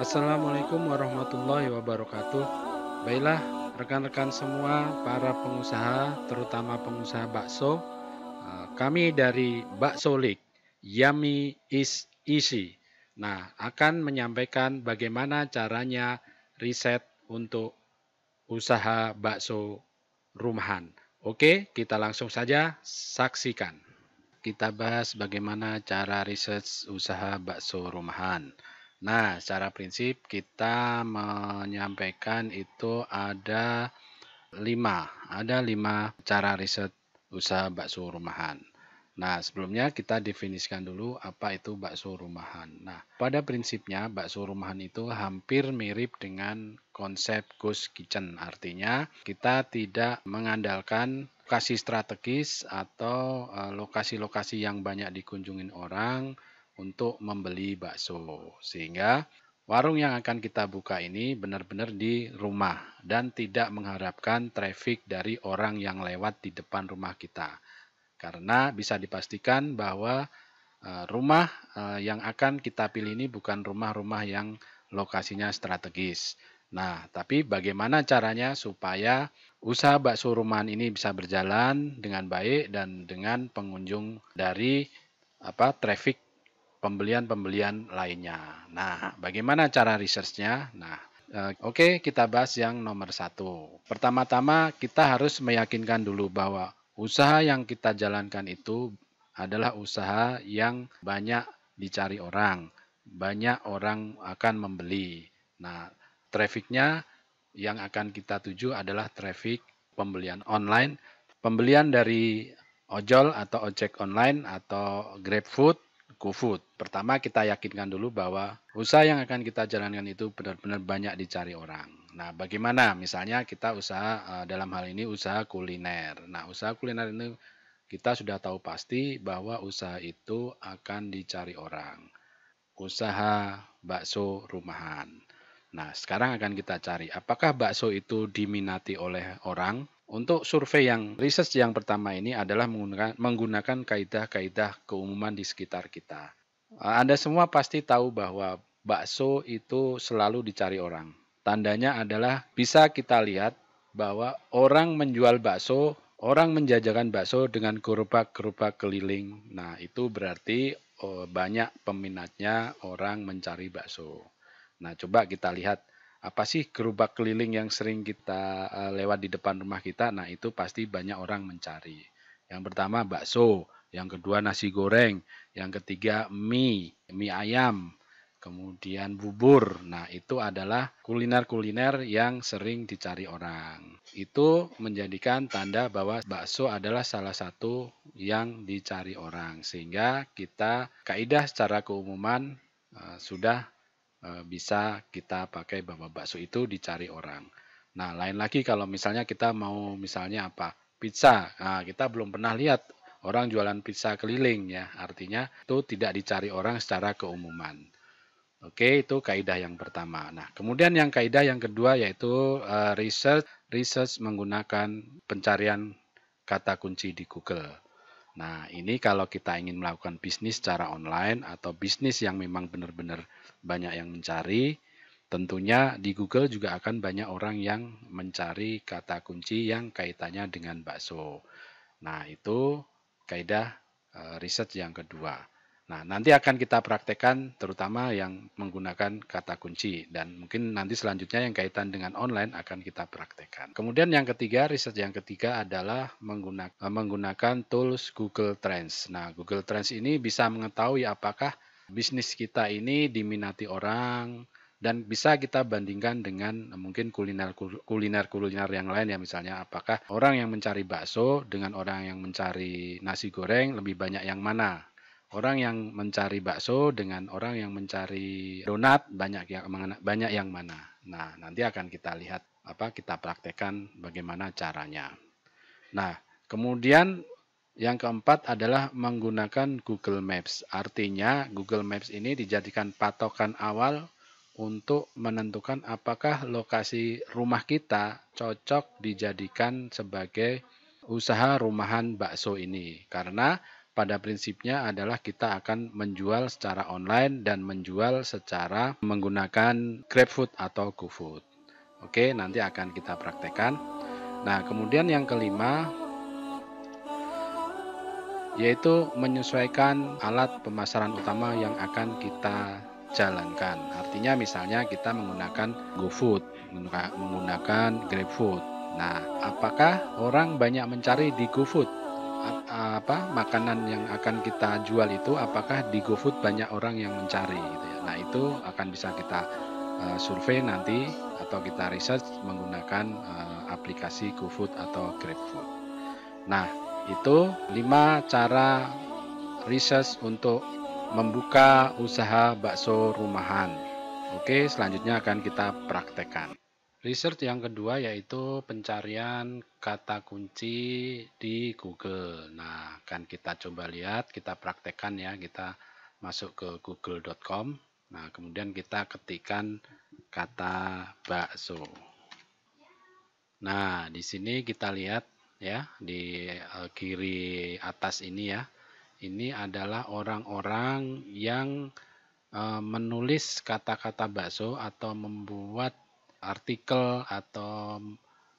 Assalamualaikum warahmatullahi wabarakatuh. Baiklah, rekan-rekan semua, para pengusaha, terutama pengusaha bakso, kami dari Bakso League, Yummy is Easy. Nah, akan menyampaikan bagaimana caranya riset untuk usaha bakso rumahan. Oke, kita langsung saja saksikan. Kita bahas bagaimana cara riset usaha bakso rumahan. Nah, secara prinsip kita menyampaikan itu ada lima cara riset usaha bakso rumahan. Nah, sebelumnya kita definisikan dulu apa itu bakso rumahan. Nah, pada prinsipnya bakso rumahan itu hampir mirip dengan konsep ghost kitchen. Artinya kita tidak mengandalkan lokasi strategis atau lokasi-lokasi yang banyak dikunjungin orang untuk membeli bakso. Sehingga warung yang akan kita buka ini benar-benar di rumah dan tidak mengharapkan traffic dari orang yang lewat di depan rumah kita. Karena bisa dipastikan bahwa rumah yang akan kita pilih ini bukan rumah-rumah yang lokasinya strategis. Nah, tapi bagaimana caranya supaya usaha bakso rumahan ini bisa berjalan dengan baik dan dengan pengunjung dari traffic pembelian-pembelian lainnya. Nah, bagaimana cara researchnya? Nah, oke, kita bahas yang nomor satu. Pertama-tama kita harus meyakinkan dulu bahwa usaha yang kita jalankan itu adalah usaha yang banyak dicari orang, banyak orang akan membeli. Nah, trafficnya yang akan kita tuju adalah traffic pembelian online, pembelian dari ojol atau ojek online atau GrabFood, GoFood. Pertama kita yakinkan dulu bahwa usaha yang akan kita jalankan itu benar-benar banyak dicari orang. Nah, bagaimana? Misalnya kita usaha dalam hal ini usaha kuliner. Nah, usaha kuliner ini kita sudah tahu pasti bahwa usaha itu akan dicari orang. Usaha bakso rumahan. Nah, sekarang akan kita cari apakah bakso itu diminati oleh orang. Untuk survei yang research yang pertama ini adalah menggunakan kaidah-kaidah keumuman di sekitar kita. Anda semua pasti tahu bahwa bakso itu selalu dicari orang. Tandanya adalah bisa kita lihat bahwa orang menjual bakso, orang menjajakan bakso dengan gerobak-gerobak keliling. Nah, itu berarti banyak peminatnya orang mencari bakso. Nah, coba kita lihat apa sih gerobak keliling yang sering kita lewat di depan rumah kita. Nah, itu pasti banyak orang mencari. Yang pertama bakso, yang kedua nasi goreng, yang ketiga mie ayam, kemudian bubur. Nah, itu adalah kuliner-kuliner yang sering dicari orang. Itu menjadikan tanda bahwa bakso adalah salah satu yang dicari orang. Sehingga kita kaidah secara keumuman sudah bisa kita pakai bahwa bakso itu dicari orang. Nah, lain lagi kalau misalnya kita mau misalnya pizza. Nah, kita belum pernah lihat orang jualan pizza keliling ya. Artinya itu tidak dicari orang secara keumuman. Oke, itu kaidah yang pertama. Nah, kemudian yang kaidah yang kedua yaitu research menggunakan pencarian kata kunci di Google. Nah, ini kalau kita ingin melakukan bisnis secara online atau bisnis yang memang benar-benar banyak yang mencari, tentunya di Google juga akan banyak orang yang mencari kata kunci yang kaitannya dengan bakso. Nah, itu kaidah riset yang kedua. Nah, nanti akan kita praktekkan terutama yang menggunakan kata kunci dan mungkin nanti selanjutnya yang kaitan dengan online akan kita praktekkan. Kemudian yang ketiga, riset yang ketiga adalah menggunakan tools Google Trends. Nah, Google Trends ini bisa mengetahui apakah bisnis kita ini diminati orang dan bisa kita bandingkan dengan mungkin kuliner yang lain ya, misalnya apakah orang yang mencari bakso dengan orang yang mencari nasi goreng lebih banyak yang mana. orang yang mencari bakso dengan orang yang mencari donat banyak yang mana. Nah, nanti akan kita lihat kita praktekkan bagaimana caranya. Nah, kemudian yang keempat adalah menggunakan Google Maps. Artinya Google Maps ini dijadikan patokan awal untuk menentukan apakah lokasi rumah kita cocok dijadikan sebagai usaha rumahan bakso ini. Karena pada prinsipnya adalah kita akan menjual secara online dan menjual secara menggunakan GrabFood atau GoFood. Oke, nanti akan kita praktekkan. Nah, kemudian yang kelima yaitu menyesuaikan alat pemasaran utama yang akan kita jalankan. Artinya misalnya kita menggunakan GoFood, menggunakan GrabFood. Nah, apakah orang banyak mencari di GoFood? Makanan yang akan kita jual itu apakah di GoFood banyak orang yang mencari gitu ya. Nah, itu akan bisa kita survei nanti atau kita research menggunakan aplikasi GoFood atau GrabFood. Nah, itu 5 cara research untuk membuka usaha bakso rumahan. Oke, selanjutnya akan kita praktekkan. Research yang kedua yaitu pencarian kata kunci di Google. Nah, akan kita coba lihat, kita praktekkan ya. Kita masuk ke google.com. Nah, kemudian kita ketikkan kata bakso. Nah, di sini kita lihat ya, di kiri atas ini ya. Ini adalah orang-orang yang menulis kata-kata bakso atau membuat artikel atau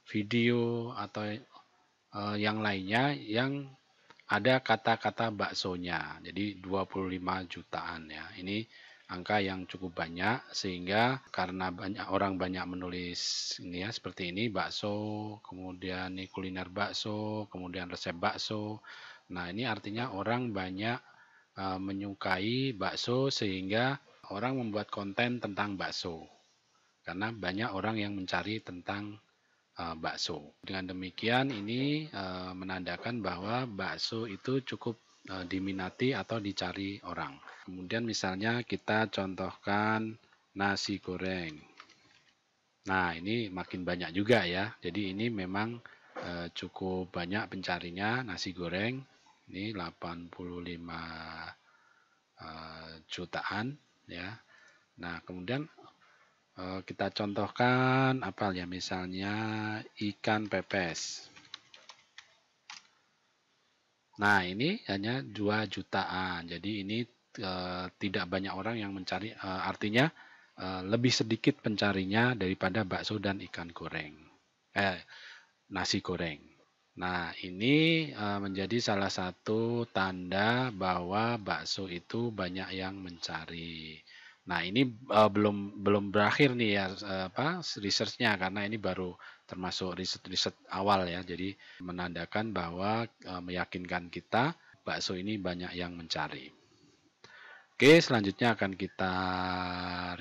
video atau yang lainnya yang ada kata-kata baksonya. Jadi 25 jutaan ya. Ini angka yang cukup banyak sehingga karena banyak menulis ini ya seperti ini bakso, kemudian ini kuliner bakso, kemudian resep bakso. Nah, ini artinya orang banyak menyukai bakso sehingga orang membuat konten tentang bakso. Karena banyak orang yang mencari tentang bakso. Dengan demikian ini menandakan bahwa bakso itu cukup diminati atau dicari orang. Kemudian misalnya kita contohkan nasi goreng. Nah, ini makin banyak juga ya. Jadi ini memang cukup banyak pencarinya nasi goreng. Ini 85 jutaan ya. Nah, kemudian kita contohkan apa ya, misalnya ikan pepes. Nah, ini hanya 2 jutaan. Jadi ini tidak banyak orang yang mencari, artinya lebih sedikit pencarinya daripada bakso dan ikan goreng. Nasi goreng. Nah, ini menjadi salah satu tanda bahwa bakso itu banyak yang mencari. Nah, ini belum berakhir nih ya research-nya karena ini baru termasuk riset-riset awal ya. Jadi menandakan bahwa meyakinkan kita bakso ini banyak yang mencari. Oke, selanjutnya akan kita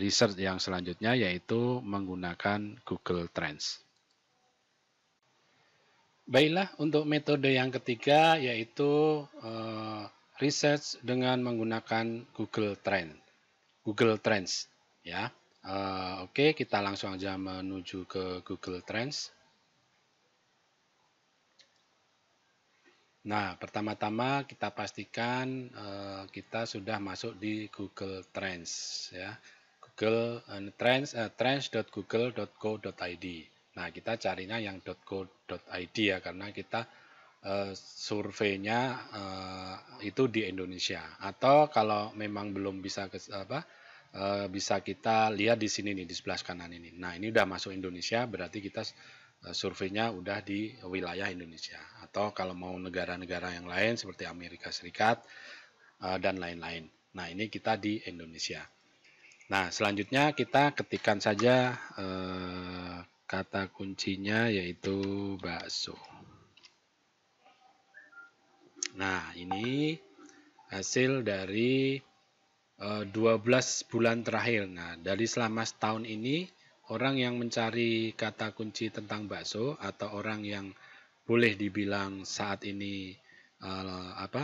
research yang selanjutnya yaitu menggunakan Google Trends. Baiklah, untuk metode yang ketiga yaitu research dengan menggunakan Google Trends ya. Oke, kita langsung aja menuju ke Google Trends. Nah, pertama-tama kita pastikan kita sudah masuk di Google Trends ya. Google Trends trends.google.co.id. Nah, kita carinya yang .co.id ya karena kita surveinya itu di Indonesia. Atau kalau memang belum bisa bisa kita lihat di sini nih di sebelah kanan ini. Nah, ini udah masuk Indonesia berarti kita surveinya udah di wilayah Indonesia. Atau kalau mau negara-negara yang lain seperti Amerika Serikat dan lain-lain. Nah, ini kita di Indonesia. Nah, selanjutnya kita ketikkan saja kata kuncinya yaitu bakso. Nah, ini hasil dari 12 bulan terakhir. Nah, dari selama setahun ini, orang yang mencari kata kunci tentang bakso atau orang yang boleh dibilang saat ini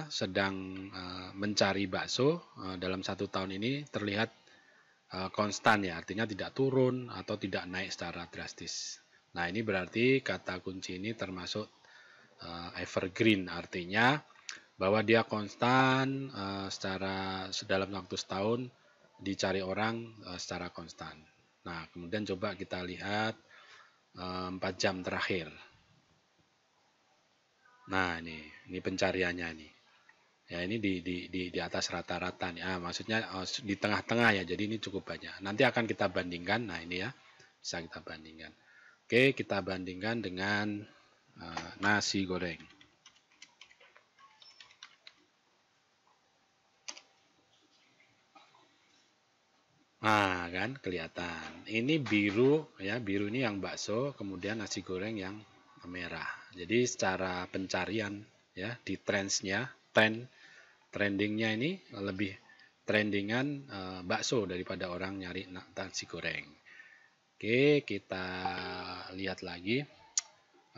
sedang mencari bakso dalam 1 tahun ini terlihat konstan ya, artinya tidak turun atau tidak naik secara drastis. Nah, ini berarti kata kunci ini termasuk evergreen, artinya bahwa dia konstan secara dalam waktu setahun dicari orang secara konstan. Nah, kemudian coba kita lihat 4 jam terakhir. Nah, ini pencariannya nih. Ya, ini di atas rata-rata nih. Maksudnya di tengah-tengah ya. Jadi ini cukup banyak. Nanti akan kita bandingkan. Nah, ini ya. Bisa kita bandingkan. Oke, kita bandingkan dengan nasi goreng. Nah, kan kelihatan. Ini biru ya, biru ini yang bakso, kemudian nasi goreng yang merah. Jadi secara pencarian ya di trendingnya ini lebih trendingan bakso daripada orang nyari nasi goreng. Oke, kita lihat lagi.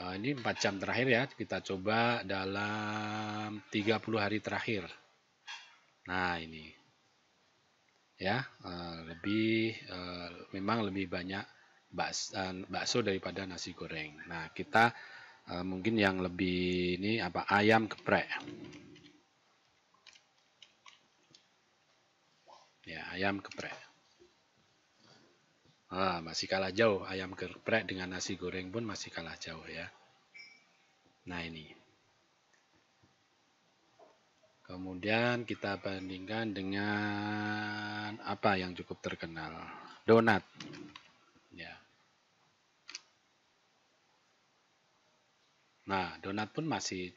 Ini 4 jam terakhir ya, kita coba dalam 30 hari terakhir. Nah, ini ya memang lebih banyak bakso daripada nasi goreng. Nah, kita mungkin yang lebih ini ayam geprek. Ya, ayam geprek. Masih kalah jauh, ayam geprek dengan nasi goreng pun masih kalah jauh ya. Nah, ini. Kemudian kita bandingkan dengan apa yang cukup terkenal, donat. Ya. Nah, donat pun masih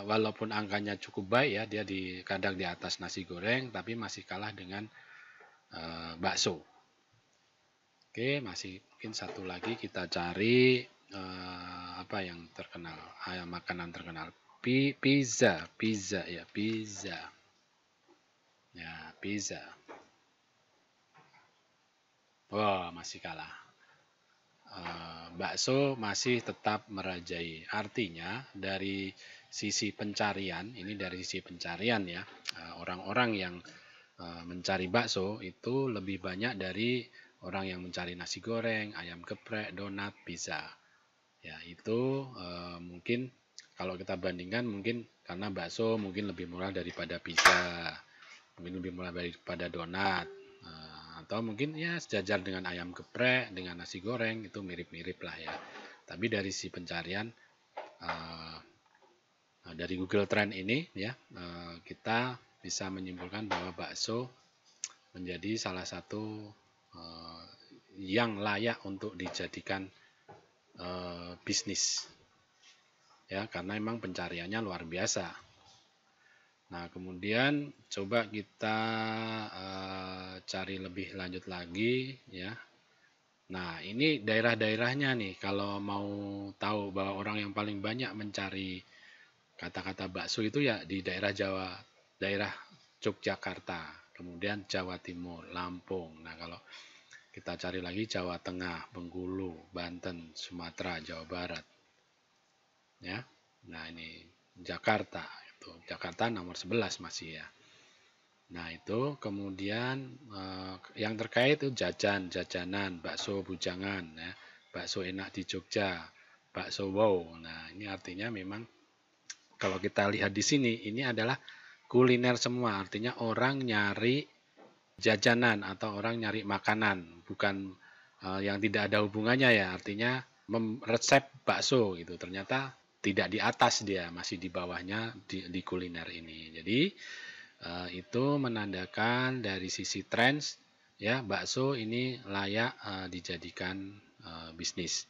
walaupun angkanya cukup baik ya, dia kadang di atas nasi goreng, tapi masih kalah dengan bakso. Oke, masih mungkin satu lagi kita cari apa yang terkenal, makanan terkenal. Pizza ya, pizza. Ya, pizza. Wah, masih kalah. Bakso masih tetap merajai. Artinya dari sisi pencarian, ini dari sisi pencarian ya, orang-orang yang mencari bakso itu lebih banyak dari orang yang mencari nasi goreng, ayam geprek, donat, pizza. Ya, itu mungkin kalau kita bandingkan mungkin karena bakso mungkin lebih murah daripada pizza, mungkin lebih murah daripada donat, atau mungkin ya sejajar dengan ayam geprek, dengan nasi goreng itu mirip-mirip lah ya. Tapi dari si pencarian dari Google Trend ini ya kita bisa menyimpulkan bahwa bakso menjadi salah satu yang layak untuk dijadikan bisnis ya, karena memang pencariannya luar biasa. Nah, kemudian coba kita cari lebih lanjut lagi ya. Nah, ini daerah-daerahnya nih, kalau mau tahu bahwa orang yang paling banyak mencari kata-kata bakso itu ya di daerah Jawa, daerah Yogyakarta, kemudian Jawa Timur, Lampung. Nah, kalau kita cari lagi Jawa Tengah, Bengkulu, Banten, Sumatera, Jawa Barat. Ya. Nah, ini Jakarta itu. Jakarta nomor 11 masih ya. Nah, itu kemudian yang terkait itu jajanan, bakso bujangan ya, bakso enak di Jogja, bakso wow. Nah, ini artinya memang kalau kita lihat di sini ini adalah kuliner semua, artinya orang nyari jajanan atau orang nyari makanan, bukan yang tidak ada hubungannya ya, artinya resep bakso gitu. Ternyata tidak di atas dia, masih di bawahnya di kuliner ini. Jadi itu menandakan dari sisi trends ya, bakso ini layak dijadikan bisnis.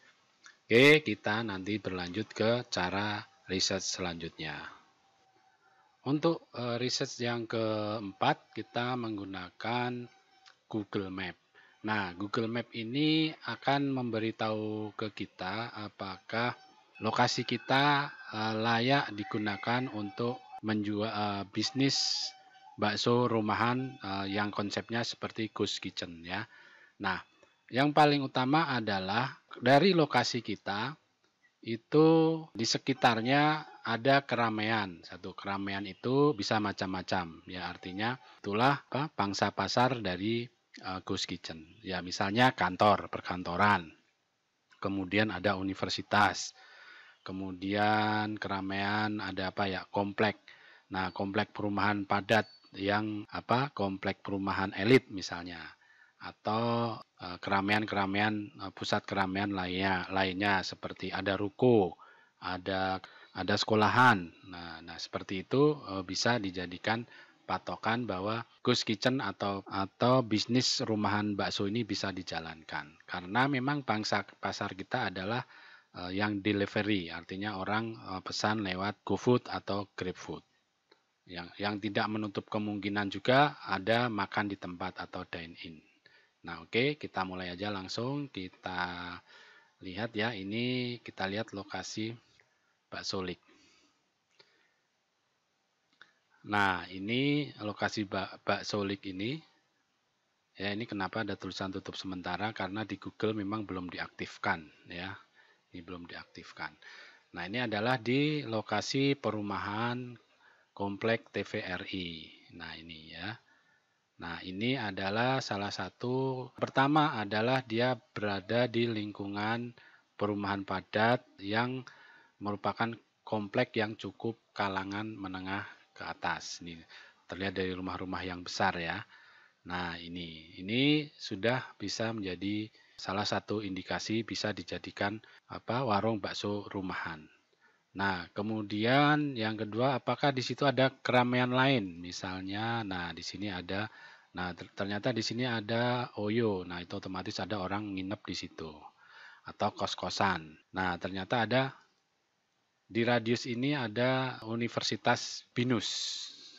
Oke, kita nanti berlanjut ke cara riset selanjutnya. Untuk riset yang keempat, kita menggunakan Google Map. Nah, Google Map ini akan memberitahu ke kita apakah lokasi kita layak digunakan untuk menjual bisnis bakso rumahan yang konsepnya seperti ghost kitchen ya. Nah, yang paling utama adalah dari lokasi kita itu di sekitarnya ada keramaian. Satu keramaian itu bisa macam-macam. Ya, artinya itulah apa, pangsa pasar dari ghost kitchen. Ya, misalnya kantor, perkantoran. Kemudian ada universitas. Kemudian keramaian ada apa ya? Komplek. Nah, komplek perumahan padat yang apa? Komplek perumahan elit misalnya. Atau keramaian-keramaian pusat keramaian lainnya seperti ada ruko, ada sekolahan. Nah, seperti itu bisa dijadikan patokan bahwa ghost kitchen atau bisnis rumahan bakso ini bisa dijalankan. Karena memang pangsa pasar kita adalah yang delivery, artinya orang pesan lewat GoFood atau GrabFood. Yang tidak menutup kemungkinan juga ada makan di tempat atau dine in. Nah, oke, kita mulai aja langsung. Kita lihat ya, ini kita lihat lokasi bakso Lik. Nah, ini lokasi bakso Lik ini. Ya, ini kenapa ada tulisan tutup sementara, karena di Google memang belum diaktifkan ya. Ini belum diaktifkan. Nah, ini adalah di lokasi perumahan Komplek TVRI. Nah, ini ya. Nah, ini adalah salah satu. Pertama adalah dia berada di lingkungan perumahan padat yang merupakan komplek yang cukup kalangan menengah ke atas. Ini terlihat dari rumah-rumah yang besar ya. Nah, ini sudah bisa menjadi salah satu indikasi bisa dijadikan apa, warung bakso rumahan. Nah, kemudian yang kedua, apakah di situ ada keramaian lain? Misalnya, nah di sini ada, nah ternyata di sini ada Oyo. Nah, itu otomatis ada orang nginep di situ atau kos-kosan. Nah, ternyata ada di radius ini ada Universitas Binus.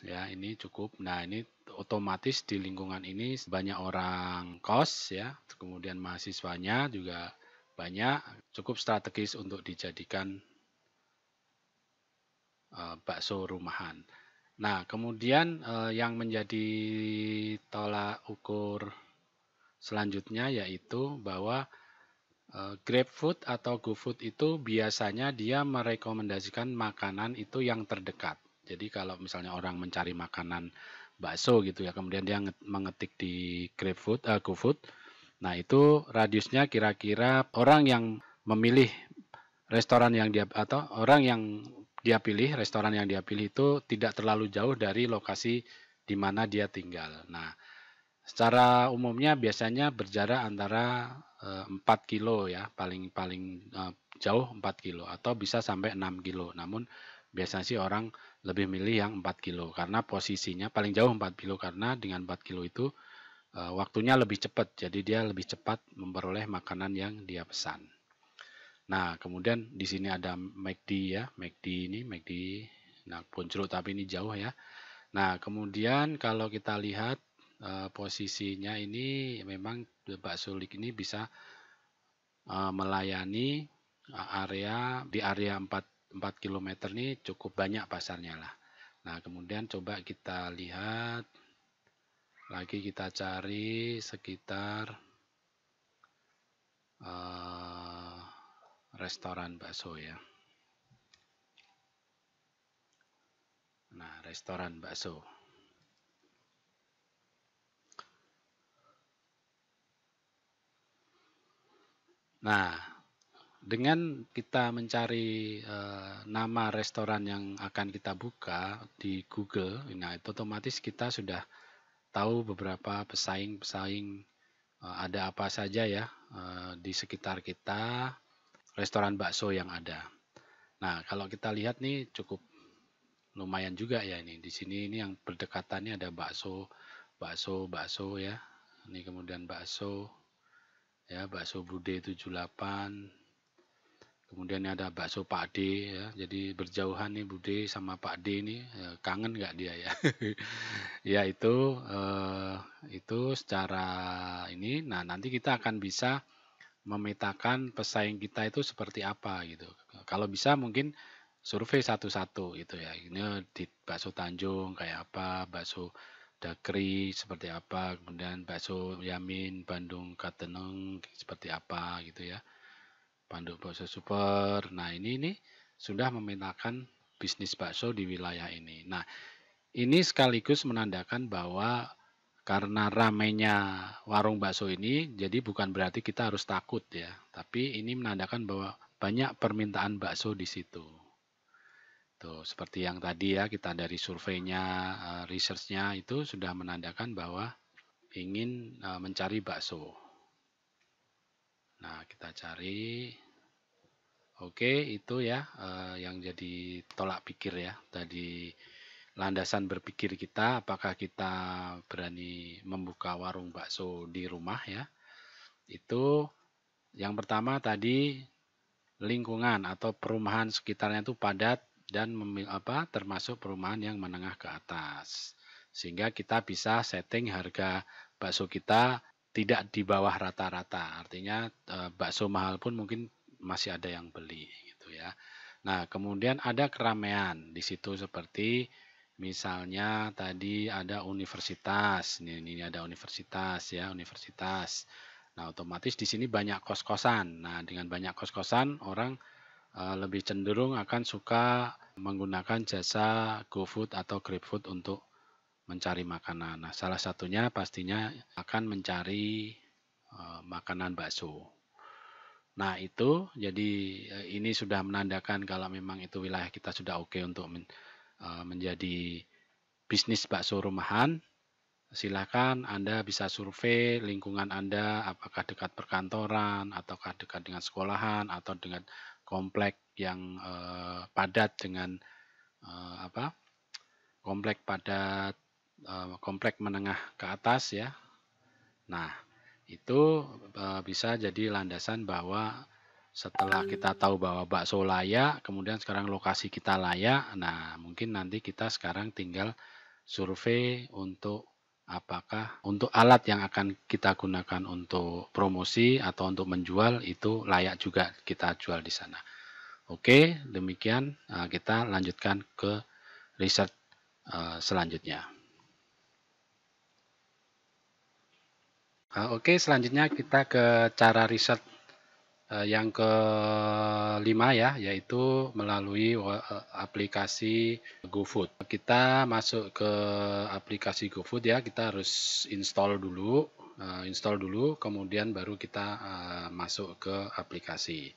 Ya, ini cukup. Nah, ini otomatis di lingkungan ini banyak orang kos ya, kemudian mahasiswanya juga banyak, cukup strategis untuk dijadikan bakso rumahan. Nah, kemudian yang menjadi tolak ukur selanjutnya yaitu bahwa GrabFood atau GoFood itu biasanya dia merekomendasikan makanan itu yang terdekat. Jadi kalau misalnya orang mencari makanan bakso gitu ya, kemudian dia mengetik di GoFood, nah itu radiusnya kira-kira orang yang memilih restoran yang dia atau orang yang dia pilih, restoran yang dia pilih itu tidak terlalu jauh dari lokasi di mana dia tinggal. Nah, secara umumnya biasanya berjarak antara 4 kilo ya, paling paling jauh 4 kilo atau bisa sampai 6 kilo. Namun biasanya sih orang lebih milih yang 4 kilo karena posisinya paling jauh 4 kilo, karena dengan 4 kilo itu waktunya lebih cepat. Jadi dia lebih cepat memperoleh makanan yang dia pesan. Nah, kemudian di sini ada McD ya, McD. Nah, Punclut tapi ini jauh ya. Nah, kemudian kalau kita lihat posisinya ini memang bakso Lik ini bisa melayani area di area 4 km ini cukup banyak pasarnya lah. Nah, kemudian coba kita lihat lagi, kita cari sekitar restoran bakso ya. Nah, restoran bakso. Nah, dengan kita mencari nama restoran yang akan kita buka di Google, nah itu otomatis kita sudah tahu beberapa pesaing-pesaing ada apa saja ya di sekitar kita, restoran bakso yang ada. Nah, kalau kita lihat nih cukup lumayan juga ya ini. Di sini ini yang berdekatannya ada bakso ya. Ini kemudian bakso ya, bakso Bude 78. Kemudian ada bakso Pak D ya. Jadi berjauhan nih Bude sama Pak D ini, kangen nggak dia ya? Ya itu secara ini. Nah, nanti kita akan bisa memetakan pesaing kita itu seperti apa gitu. Kalau bisa mungkin survei satu-satu gitu ya. Ini di bakso Tanjung kayak apa, bakso Dakri seperti apa, kemudian bakso Yamin Bandung Kateneng seperti apa gitu ya. Panduk Bakso Super. Nah, ini sudah memetakan bisnis bakso di wilayah ini. Nah, ini sekaligus menandakan bahwa karena ramainya warung bakso ini, jadi bukan berarti kita harus takut ya, tapi ini menandakan bahwa banyak permintaan bakso di situ. Tuh, seperti yang tadi ya, kita dari surveinya, research-nya itu sudah menandakan bahwa ingin mencari bakso. Nah, kita cari. Oke, itu ya yang jadi tolak pikir ya. Tadi landasan berpikir kita, apakah kita berani membuka warung bakso di rumah ya. Itu yang pertama tadi lingkungan atau perumahan sekitarnya itu padat dan termasuk perumahan yang menengah ke atas. Sehingga kita bisa setting harga bakso kita tidak di bawah rata-rata. Artinya bakso mahal pun mungkin masih ada yang beli gitu ya. Nah, kemudian ada keramaian di situ seperti misalnya tadi ada universitas. Ini ada universitas ya, universitas. Nah, otomatis di sini banyak kos-kosan. Nah, dengan banyak kos-kosan orang lebih cenderung akan suka menggunakan jasa GoFood atau GrabFood untuk mencari makanan. Nah, salah satunya pastinya akan mencari makanan bakso. Nah, itu jadi ini sudah menandakan kalau memang itu wilayah kita sudah oke untuk menjadi bisnis bakso rumahan. Silakan Anda bisa survei lingkungan Anda, apakah dekat perkantoran, ataukah dekat dengan sekolahan, atau dengan komplek yang padat dengan komplek padat, komplek menengah ke atas ya. Nah, itu bisa jadi landasan bahwa setelah kita tahu bahwa bakso layak, kemudian sekarang lokasi kita layak, nah mungkin nanti kita sekarang tinggal survei untuk apakah untuk alat yang akan kita gunakan untuk promosi atau untuk menjual itu layak juga kita jual di sana. Oke, demikian kita lanjutkan ke riset selanjutnya. Oke, selanjutnya kita ke cara riset yang kelima ya, yaitu melalui aplikasi GoFood. Kita masuk ke aplikasi GoFood ya, kita harus install dulu, kemudian baru kita masuk ke aplikasi.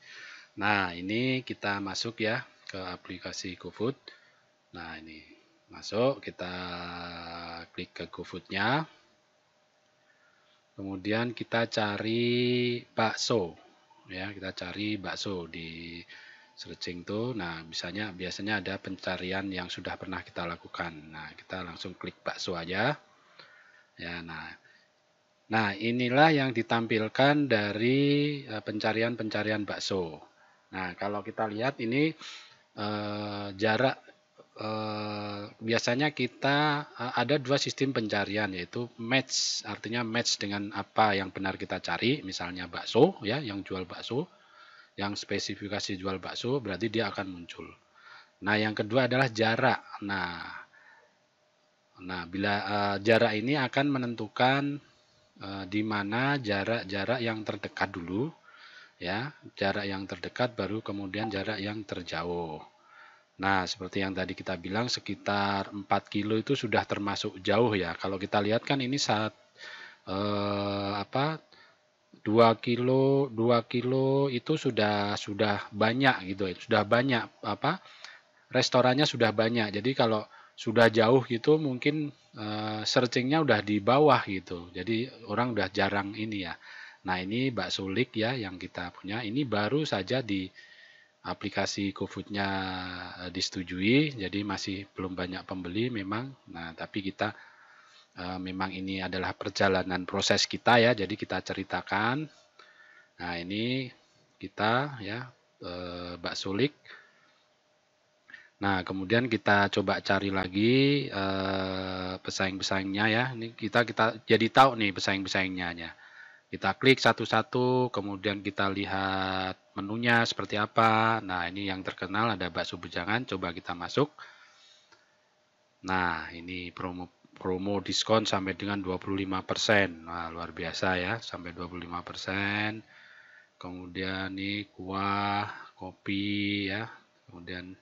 Nah, ini kita masuk ya ke aplikasi GoFood. Nah, ini masuk, kita klik ke GoFood-nya. Kemudian kita cari bakso. Ya, kita cari bakso di searching tuh. Nah, biasanya ada pencarian yang sudah pernah kita lakukan. Nah, kita langsung klik bakso aja. Ya, nah inilah yang ditampilkan dari pencarian bakso. Nah, kalau kita lihat ini jarak biasanya kita ada dua sistem pencarian, yaitu match, artinya match dengan apa yang benar kita cari, misalnya bakso ya, yang jual bakso, yang spesifikasi jual bakso, berarti dia akan muncul. Nah, yang kedua adalah jarak. Nah bila jarak ini akan menentukan di mana jarak yang terdekat dulu ya, jarak yang terdekat baru kemudian jarak yang terjauh. Nah, seperti yang tadi kita bilang sekitar 4 kilo itu sudah termasuk jauh ya. Kalau kita lihat kan ini saat 2 kilo itu sudah banyak gitu ya. Sudah banyak restorannya sudah banyak. Jadi kalau sudah jauh gitu mungkin searchingnya udah di bawah gitu. Jadi orang udah jarang ini ya. Nah, ini bakso lik ya yang kita punya. Ini baru saja di aplikasi GoFood-nya disetujui, jadi masih belum banyak pembeli memang. Nah, tapi kita memang ini adalah perjalanan proses kita ya, jadi kita ceritakan. Nah, ini kita ya bakso lik. Nah, kemudian kita coba cari lagi pesaing-pesaingnya ya. Ini kita jadi tahu nih pesaing-pesaingnya ya. Kita klik satu-satu, kemudian kita lihat menunya seperti apa. Nah, ini yang terkenal ada bakso bujangan, coba kita masuk. Nah, ini promo diskon sampai dengan 25%. Nah, luar biasa ya, sampai 25%. Kemudian ini kuah, kopi ya. Kemudian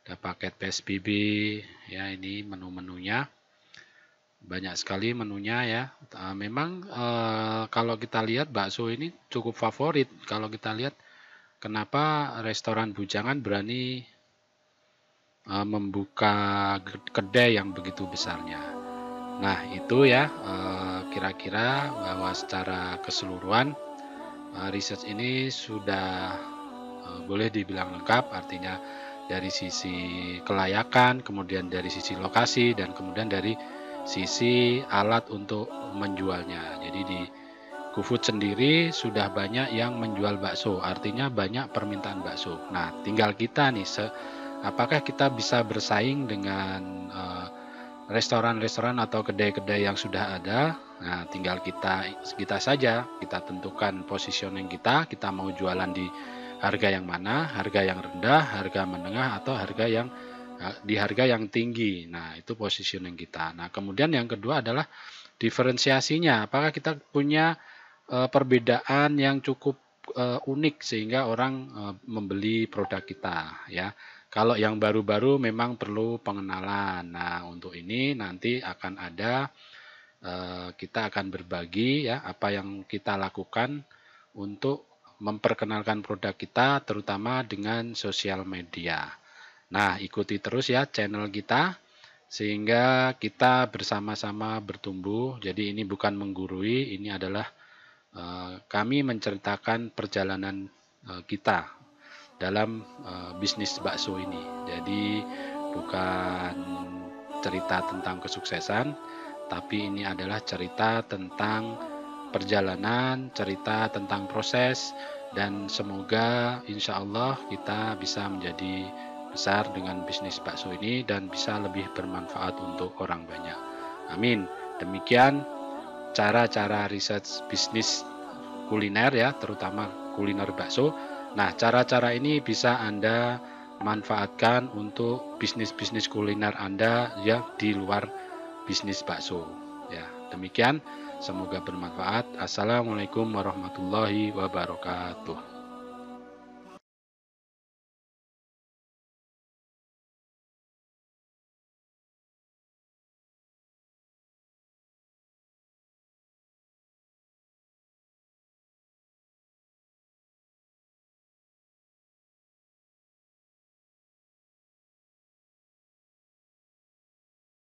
ada paket PSBB ya, ini menu-menunya. Banyak sekali menunya ya. Memang kalau kita lihat bakso ini cukup favorit. Kalau kita lihat kenapa restoran bujangan berani membuka kedai yang begitu besarnya. Nah, itu ya kira-kira bahwa secara keseluruhan research ini sudah boleh dibilang lengkap, artinya dari sisi kelayakan, kemudian dari sisi lokasi, dan kemudian dari sisi alat untuk menjualnya. Jadi di GoFood sendiri sudah banyak yang menjual bakso, artinya banyak permintaan bakso. Nah, tinggal kita nih, apakah kita bisa bersaing dengan restoran-restoran atau kedai-kedai yang sudah ada. Nah, tinggal kita saja, kita tentukan positioning kita mau jualan di harga yang mana, harga yang rendah, harga menengah, atau harga yang di harga yang tinggi. Nah, itu positioning kita. Nah, kemudian yang kedua adalah diferensiasinya. Apakah kita punya perbedaan yang cukup unik sehingga orang membeli produk kita ya. Kalau yang baru-baru memang perlu pengenalan. Nah, untuk ini nanti akan ada kita akan berbagi ya apa yang kita lakukan untuk memperkenalkan produk kita terutama dengan sosial media. Nah, ikuti terus ya channel kita sehingga kita bersama-sama bertumbuh. Jadi ini bukan menggurui, ini adalah kami menceritakan perjalanan kita dalam bisnis bakso ini. Jadi bukan cerita tentang kesuksesan, tapi ini adalah cerita tentang perjalanan, cerita tentang proses, dan semoga insya Allah kita bisa menjadi besar dengan bisnis bakso ini dan bisa lebih bermanfaat untuk orang banyak. Amin. Demikian cara-cara riset bisnis kuliner ya, terutama kuliner bakso. Nah, cara-cara ini bisa Anda manfaatkan untuk bisnis-bisnis kuliner Anda ya di luar bisnis bakso. Ya, demikian. Semoga bermanfaat. Assalamualaikum warahmatullahi wabarakatuh.